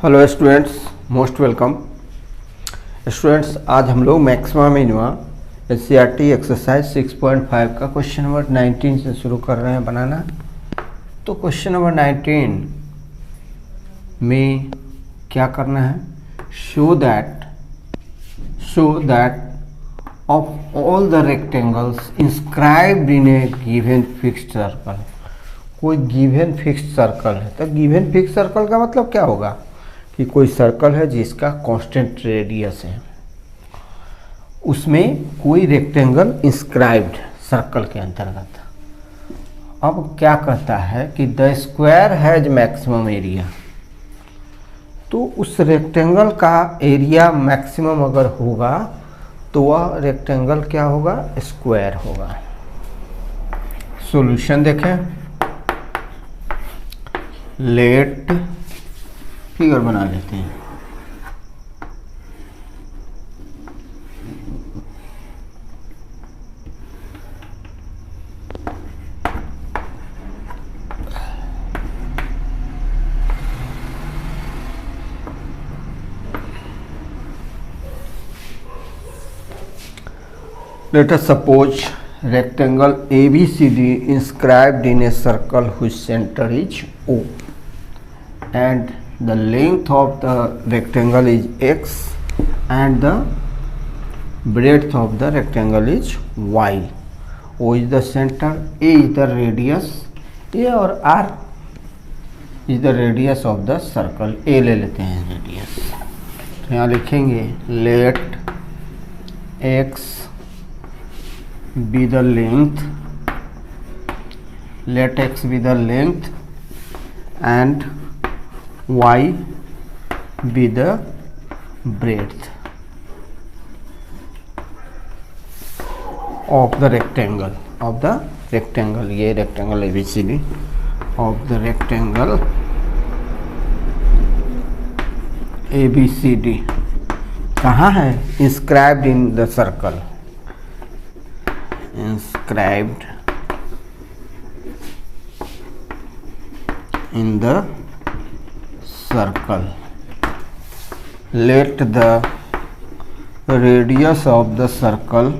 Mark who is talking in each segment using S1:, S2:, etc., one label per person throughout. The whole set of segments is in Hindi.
S1: Hello students, most welcome. Students, आज हम लोग मैक्सिमा मिनिमा एनसीईआरटी एक्सरसाइज 6.5 का क्वेश्चन नंबर 19 से शुरू कर रहे हैं बनाना। तो क्वेश्चन नंबर 19 में क्या करना है? Show that of all the rectangles inscribed in A given fixed circle. कोई गिवन फिक्स्ड सर्कल है, तो गिवन फिक्स्ड सर्कल का मतलब क्या होगा कि कोई सर्कल है जिसका कांस्टेंट रेडियस है, उसमें कोई रेक्टेंगल इंस्क्राइब्ड सर्कल के अंतर्गत। अब क्या कहता है कि the square has maximum area. तो उस रेक्टेंगल का एरिया मैक्सिमम अगर होगा तो वह रेक्टेंगल क्या होगा? स्क्वायर होगा। सॉल्यूशन देखें। लेट फिगर बना लेते हैं। Let us suppose rectangle ABCD inscribed in a circle whose center is O and the length of the rectangle is x and the breadth of the rectangle is y. O is the center, A is the radius, A और R is the radius of the circle. A ले लेते हैं radius, तो यहाँ लिखेंगे let x be the length, let x be the length and y be the breadth of the rectangle, ये rectangle ABCD of the rectangle ABCD कहाँ है? inscribed in the circle, inscribed in the circle. Let the radius of the circle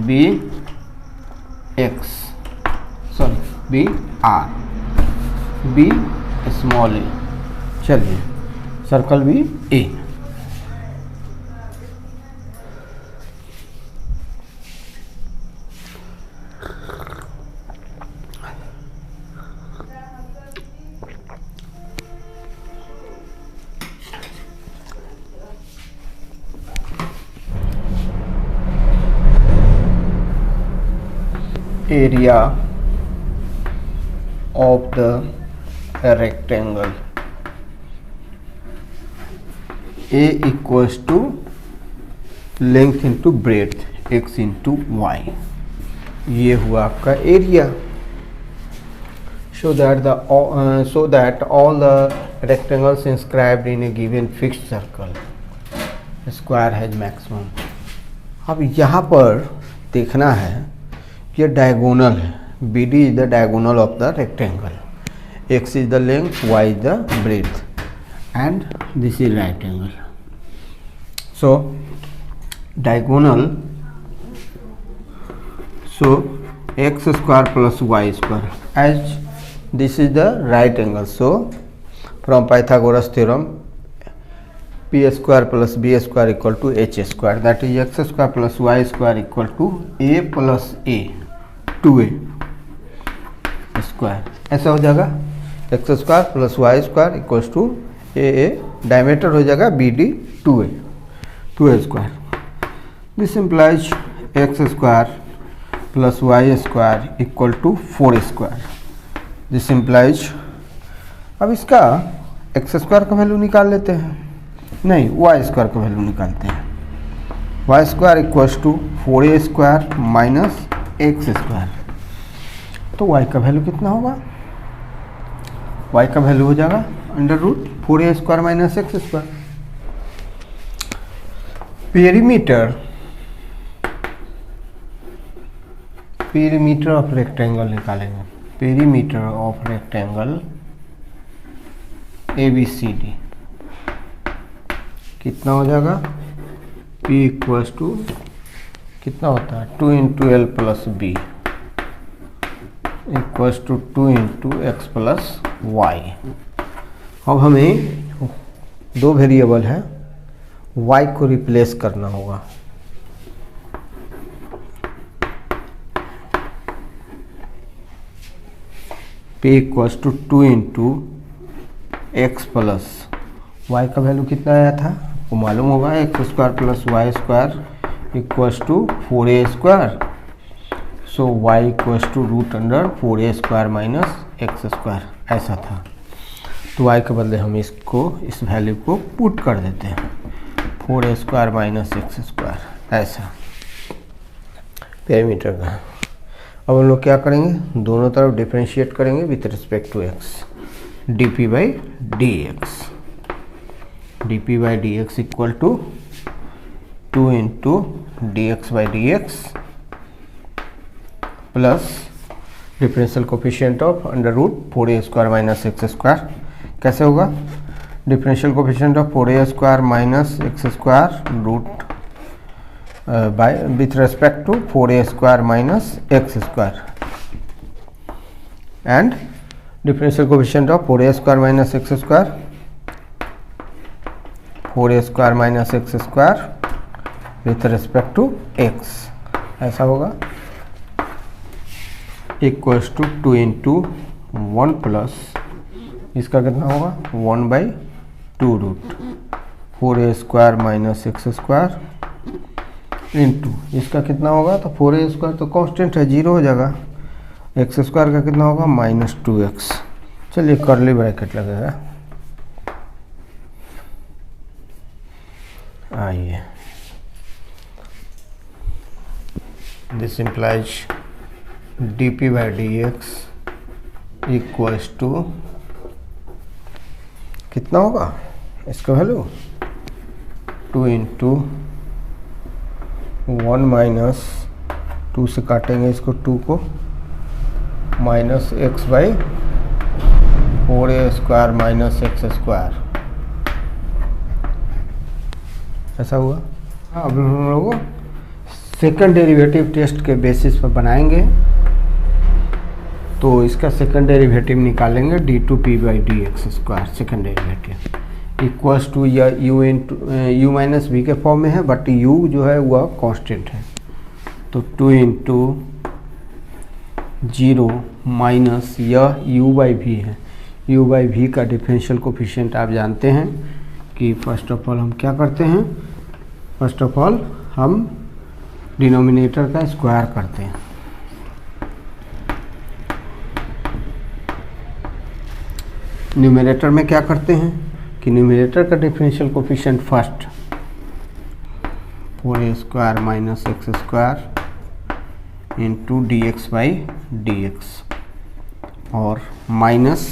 S1: be x, sorry, be r, be small a। चलिए, सर्कल भी a. Area of the rectangle A equals to length into breadth x into y। ये हुआ आपका area. so that all the rectangles inscribed in a given fixed circle square has maximum। अब यहाँ पर देखना है, ये डायगोनल है, BD is the diagonal of the rectangle, x is the length, y is the breadth and this is right angle। so diagonal, so x square plus y square, as this is the right angle, so from Pythagoras theorem p square plus b square equal to h square, that is x square plus y square equal to a plus a 2a square. ऐसा हो जाएगा x square plus y square equals to a diameter हो जाएगा B D 2a square. This implies x square plus y square equal to 4 square. This implies, अब इसका एक्स स्क्वायर का वैल्यू निकाल लेते हैं, नहीं वाई स्क्वायर का वैल्यू निकालते हैं। Y square equals to 4a square minus x square. तो y का वैल्यू कितना होगा? y का वैल्यू हो जाएगा under root 4a square minus x square. Perimeter perimeter of rectangle निकालेंगे, पेरीमीटर ऑफ रेक्टेंगल ABCD कितना हो जाएगा, P इक्वल्स टू कितना होता है 2 into l plus b equals to 2 into x plus y. अब हमें दो वेरिएबल है, y को रिप्लेस करना होगा। P equals to 2 into x plus y का वैल्यू कितना आया था आपको मालूम होगा, x square plus y square equals to 4a square. So y equals to root under 4a square minus x square ऐसा था। तो y के बदले हम इसको इस वैल्यू को पुट कर देते हैं 4a square minus x square ऐसा पेरीमीटर का। अब हम लोग क्या करेंगे, दोनों तरफ डिफरेंशिएट करेंगे with respect to x, dp by d x, dp by d x equal to 2 into d x by d x plus differential coefficient of under root 4a square minus x square. कैसे होगा, differential coefficient of 4a square minus x square root by with respect to 4a square minus x square and differential coefficient of 4a square minus x square, 4a square minus x square with respect to x ऐसा होगा इक्वल्स टू 2 इंटू 1 प्लस इसका कितना होगा 1 by 2 root 4a square minus x square into इसका कितना होगा, तो 4a स्क्वायर तो कांस्टेंट है 0 हो जाएगा, एक्स स्क्वायर का कितना होगा माइनस 2x। चलिए कर्ली ब्रैकेट लगेगा, आइए this implies dp by d x equals to कितना होगा इसका वैल्यू 2 इंटू 1 माइनस 2 से काटेंगे इसको 2 को minus x by 4a square minus x square ऐसा हुआ। अब हम लोग सेकंड डेरिवेटिव टेस्ट के बेसिस पर बनाएंगे, तो इसका सेकंड डेरिवेटिव निकालेंगे d2p by d x square second derivative equals to या u माइनस वी के फॉर्म में है, बट u जो है वह कांस्टेंट है, तो 2 इंटू 0 माइनस यह u बाई वी है, u बाई वी का डिफरेंशियल कोफिशिएंट आप जानते हैं कि फर्स्ट ऑफ ऑल हम क्या करते हैं, फर्स्ट ऑफ ऑल हम डिनोमिनेटर का स्क्वायर करते हैं। न्यूमरेटर में क्या करते हैं कि न्यूमरेटर का differential coefficient first 4a square minus x square into d x by d x और माइनस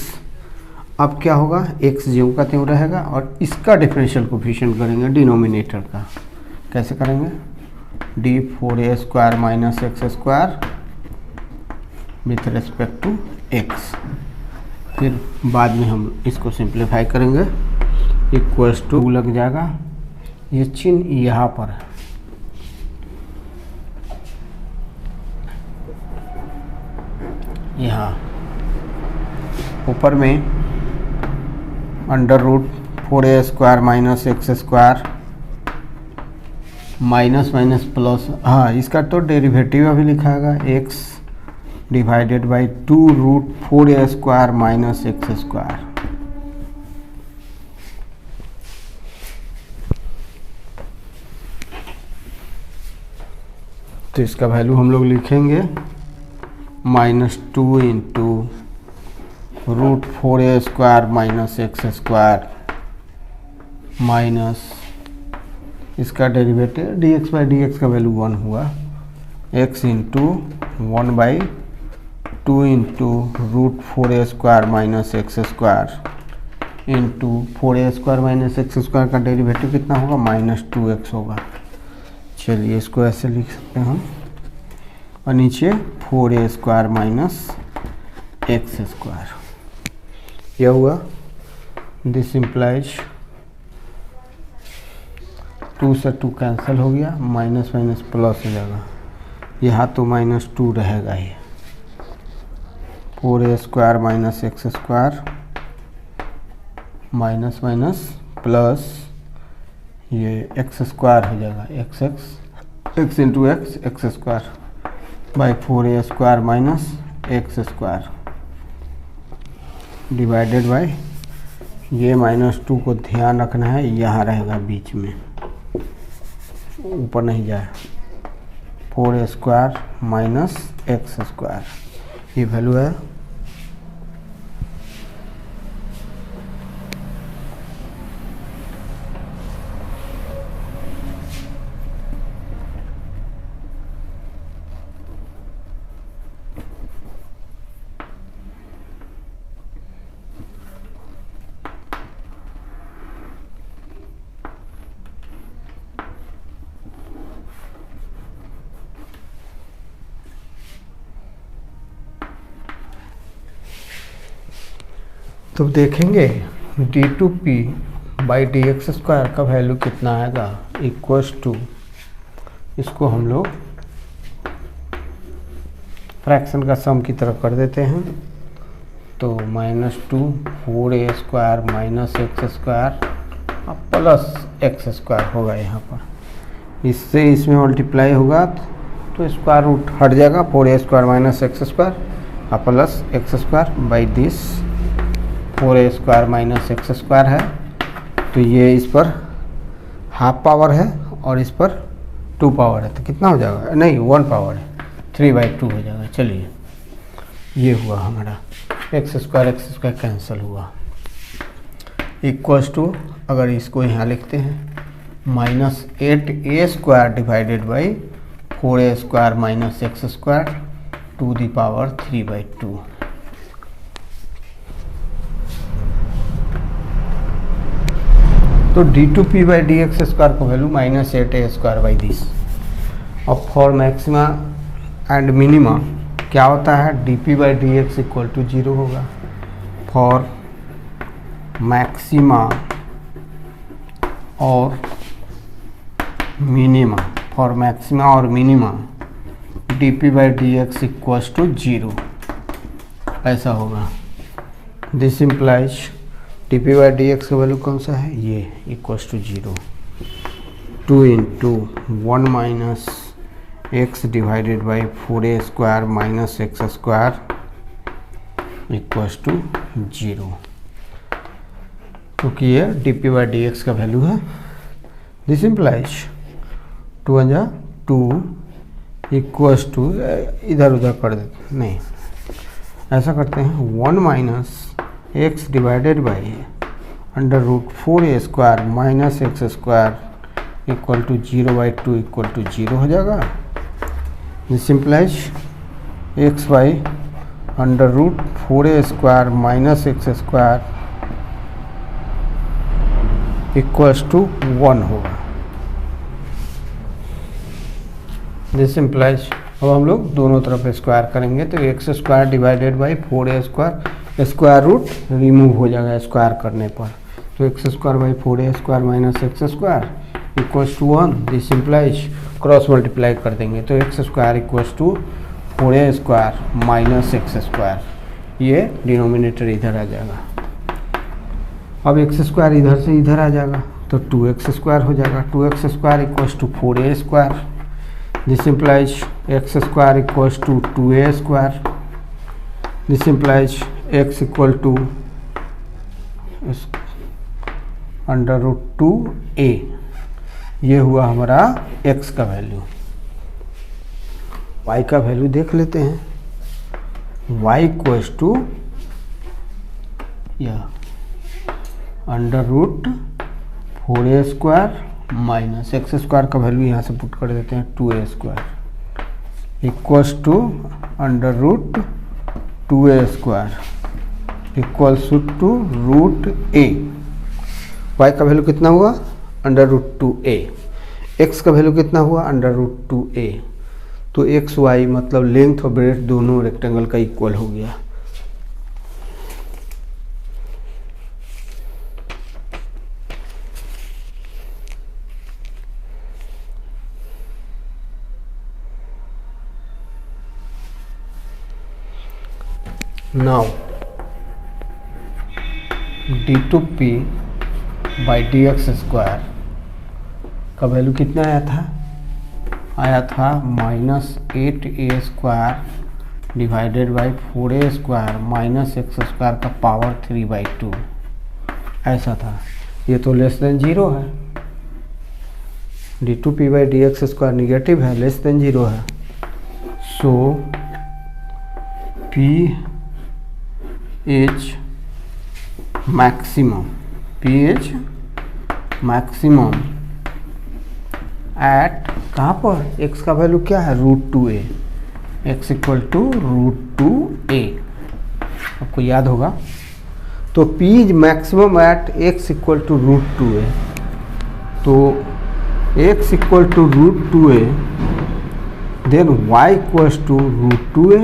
S1: अब क्या होगा x ज्यों का त्यों रहेगा और इसका डिफरेंशियल कोफिशिएंट करेंगे डिनोमिनेटर का। कैसे करेंगे, d 4a square minus x square with respect to x, फिर बाद में हम इसको सिंप्लीफाई करेंगे इक्वल्स टू लग जाएगा, ये चिन्ह यहाँ पर है, यहाँ ऊपर में under root 4a square minus x square minus minus plus, हाँ इसका तो डेरिवेटिव अभी लिखाएगा x divided by 2 root 4a square minus x square. तो इसका वैल्यू हम लोग लिखेंगे -2 into root 4a square minus x square minus इसका derivative d x by d x का वैल्यू 1 हुआ, x into 1 by 2 into root 4a square minus x square into 4a square minus x square का डेरिवेटिव कितना होगा -2x होगा। चलिए इसको ऐसे लिख सकते हैं हम और नीचे 4a² माइनस x²। यह हुआ। दिस इम्प्लाइज 2 से 2 कैंसिल हो गया, माइनस माइनस प्लस हो जाएगा, यहाँ तो -2 रहेगा ही। 4a² minus x² minus minus plus ये x² हो जाएगा, x into x² by 4a² minus x² divided by ये -2 को ध्यान रखना है, यहाँ रहेगा बीच में, ऊपर नहीं जाए। 4a² माइनस x², ये वैल्यू है। तो देखेंगे d2p बाई dx² का वैल्यू कितना आएगा, इक्वल्स टू, इसको हम लोग फ्रैक्शन का सम की तरफ कर देते हैं। तो -2 4a² minus x² plus x² होगा यहाँ पर, इससे इसमें मल्टीप्लाई होगा तो स्क्वायर रूट हट जाएगा, 4a² minus x² plus x² by this 4a² minus x² है, तो ये इस पर हाफ पावर है और इस पर 2 पावर है, तो कितना हो जाएगा, नहीं 1 पावर है, 3/2 हो जाएगा। चलिए ये हुआ हमारा x² कैंसिल हुआ, इक्वल्स टू, अगर इसको यहाँ लिखते हैं -8a² divided by 4a² minus x² to the power 3/2। तो d2p बाई dx² का वैल्यू -8a² बाई दिस। अब फॉर मैक्सिमा एंड मिनिमा क्या होता है, dp by dx equal to 0 होगा। फॉर मैक्सिमा और मिनिमा, फॉर मैक्सिमा और मिनिमा dp by dx equals to 0, ऐसा होगा। This implies dp by dx का वैल्यू कौन सा है, ये equals to 0। 2 into 1 minus x divided by 4a² minus x² equals to 0, क्योंकि ये dp बाई dx का वैल्यू है। दिस इम्प्लाइज 2 × 2 इक्वल्स टू, इधर उधर कर देते, नहीं ऐसा करते हैं, 1 minus x divided by √4a² minus x² equal to 0/2 equal to 0 हो जाएगा। This implies x by √4a² minus x² equals to 1 होगा। दिस इम्प्लाइज, अब हम लोग दोनों तरफ स्क्वायर करेंगे तो x² divided by 4a², square root remove हो जाएगा स्क्वायर करने पर, तो x² by 4a² minus x² equals to 1। This implies cross multiply कर देंगे तो x² equals to 4a² minus x², ये डिनोमिनेटर इधर आ जाएगा। अब x² इधर से इधर आ जाएगा तो 2x² हो जाएगा, 2x² equals to 4a²। This implies x² equals to 2a²। This implies x equal to √2a, ये हुआ हमारा x का वैल्यू। y का वैल्यू देख लेते हैं, y इक्वल्स टू यह √4a² माइनस x² का वैल्यू यहाँ से पुट कर देते हैं 2a² equals to √2a² equals to √a। y का वैल्यू कितना हुआ, √2a। x का वैल्यू कितना हुआ, √2a। तो एक्स वाई मतलब लेंथ और ब्रेड्थ दोनों रेक्टेंगल का इक्वल हो गया। Now d2p by d x square का वैल्यू कितना आया था -8a² divided by 4a² minus x square का पावर 3/2 ऐसा था। ये तो लेस देन 0 है। d2p by d x square negative है, लेस देन 0 है। So p is maximum maximum at कहाँ पर, x का वैल्यू क्या है √2a, x equal to √2a, आपको याद होगा। तो p is maximum at x equal to √2a, तो x equal to √2a, then y equals to √2a।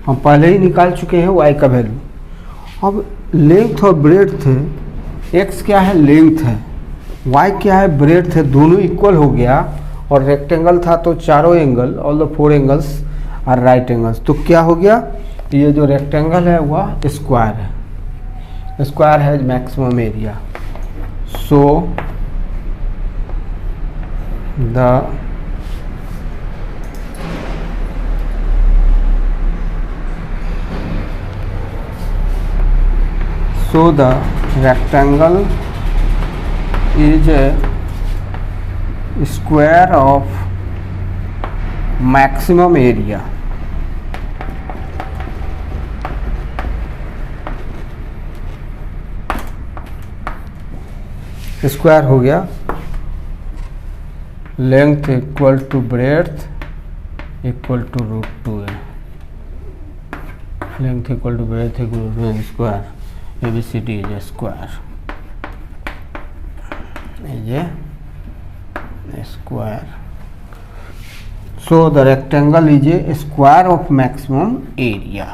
S1: हम पहले ही निकाल चुके हैं y का वैल्यू। अब लेंथ और ब्रेड्थ है, x क्या है लेंथ है, y क्या है ब्रेड्थ है, दोनों इक्वल हो गया। और रेक्टेंगल था तो चारों angle, all the 4 angles are right angles. तो क्या हो गया, ये जो रेक्टेंगल है वह स्क्वायर है, स्क्वायर है maximum area. So the rectangle is a square of maximum area। Square हो गया, length equal to breadth equal to √2a, length equal to breadth equal to square, ABCD is a square, so the rectangle is a square of maximum area।